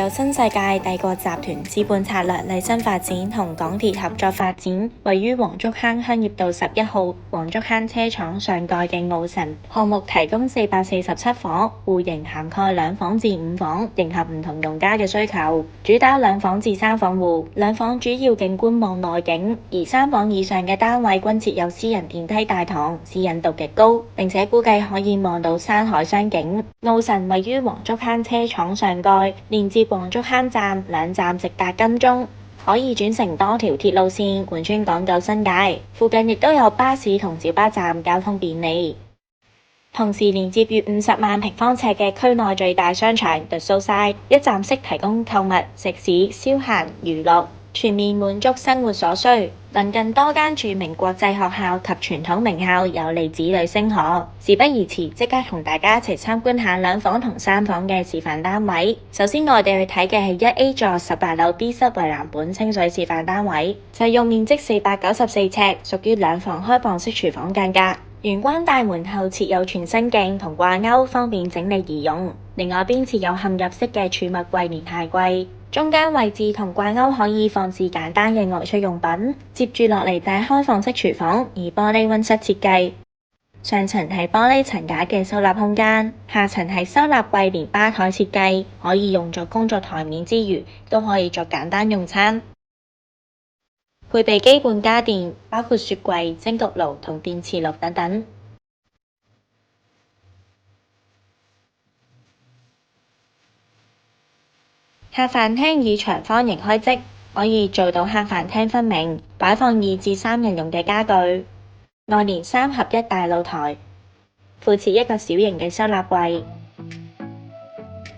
新世界帝國集團資本策略麗新發展同港鐵合作發展位於黃竹坑香業道11號黃竹坑車廠上蓋嘅奧臣項目，提供447伙，戶型涵蓋2房至5房，迎合唔同用家嘅需求。主打2房至3房戶，2房主要景觀望內景，而3房以上嘅單位均設有私人電梯大堂，私隱度極高，並且估計可以望到山海雙景。奧臣位於黃竹坑車廠上蓋，連接黃竹坑站2站直達金鐘，可以轉乘多條鐵路線貫穿港九新界。附近亦都有巴士同小巴站，交通便利。同時連接約50萬平方尺嘅區內最大商場 The Southside， 一站式提供購物、食肆、消閒、娛樂，全面滿足生活所需。鄰近多間著名國際學校及傳統名校，有利子女升學。事不宜遲，即刻同大家一齊參觀下2房同3房嘅示範單位。首先我哋去睇嘅係 1A 座18樓 B 室為藍本清水示範單位，實用面積494尺，屬於2房開放式廚房間隔。玄關大門後設有全身鏡同掛鈎，方便整理儀容。另外邊設有嵌入式嘅儲物櫃連鞋櫃，中間位置同掛鈎可以放置簡單嘅外出用品。接住落嚟就係開放式廚房，以玻璃溫室設計，上層係玻璃層架嘅收納空間，下層係收納櫃連吧台設計，可以用作工作台面之餘，都可以作簡單用餐。配備基本家電，包括雪櫃、蒸焗爐同電磁爐等等。客飯廳以長方形開則，可以做到客飯廳分明，擺放2至3人用嘅家具。外連3合1大露台，附設一個小型嘅收納櫃。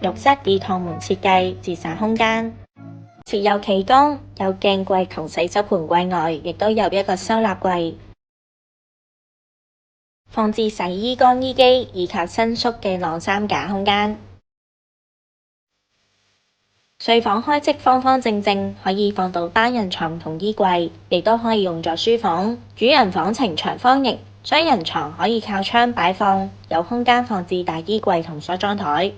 浴室以趟門設計，節省空間。設有企缸，有鏡櫃同洗手盆櫃外，亦都有一個收納櫃，放置洗衣乾衣機以及伸縮嘅晾衫架空間。睡房開則方方正正，可以放到單人床同衣櫃，亦都可以用作書房。主人房呈長方形，雙人床可以靠窗擺放，有空間放置大衣櫃同梳妝台。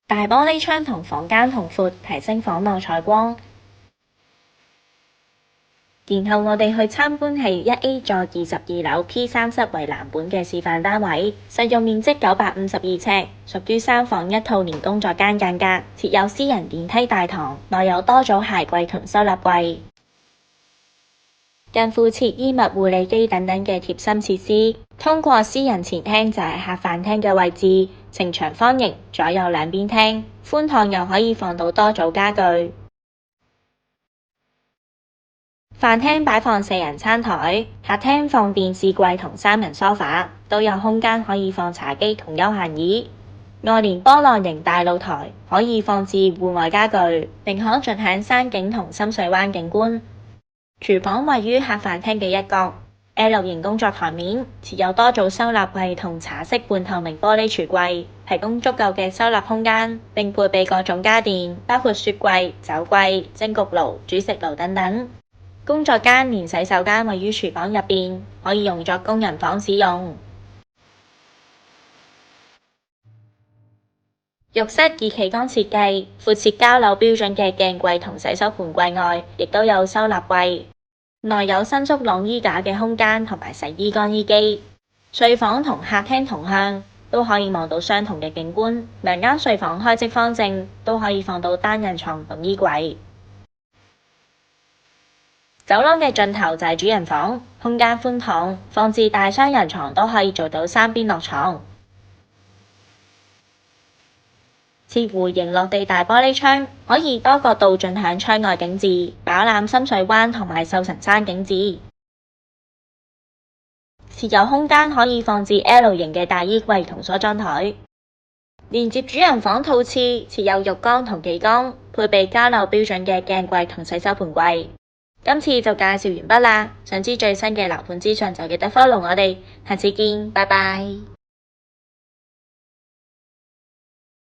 大玻璃窗同房間同闊，提升房內採光。然後我哋去參觀係 1A 座22樓 P3 室為藍本嘅示範單位，實用面積952尺，屬於3房1套連工作間間隔，設有私人電梯大堂，內有多組鞋櫃同收納櫃，更附設衣物護理機等等嘅貼心設施。通過私人前廳就係客飯廳嘅位置，呈長方形，左右兩邊廳，寬敞又可以放到多組家具。飯廳擺放4人餐台，客廳放電視櫃同3人梳化，都有空間可以放茶几同休閒椅。外連波浪形大露台，可以放置戶外家具，並可盡享山景同深水灣景觀。廚房位於客飯廳嘅一角 ，L 型工作台面，設有多組收納櫃同茶色半透明玻璃櫥櫃，提供足夠嘅收納空間，並配備各種家電，包括雪櫃、酒櫃、蒸焗爐、煮食爐等等。工作間連洗手間位於廚房入邊，可以用作工人房使用。浴室以企缸設計，附設交樓標準嘅鏡櫃同洗手盆櫃外，亦都有收納櫃。內有伸縮晾衣架嘅空間同埋洗衣乾衣機。睡房同客廳同向，都可以望到相同嘅景觀。2間睡房開則方正，都可以放到單人床同衣櫃。走廊嘅盡頭就係主人房，空間寬敞，放置大雙人床都可以做到3邊落床。設弧形落地大玻璃窗，可以多角度盡享窗外景致，飽覽深水灣同埋壽臣山景致。設有空間可以放置 L 型嘅大衣櫃同梳妝台。連接主人房套廁，設有浴缸同企缸，配備交樓標準嘅鏡櫃同洗手盆櫃。今次就介紹完畢啦，想知最新嘅樓盤資訊就記得 follow 我哋，下次見，拜拜。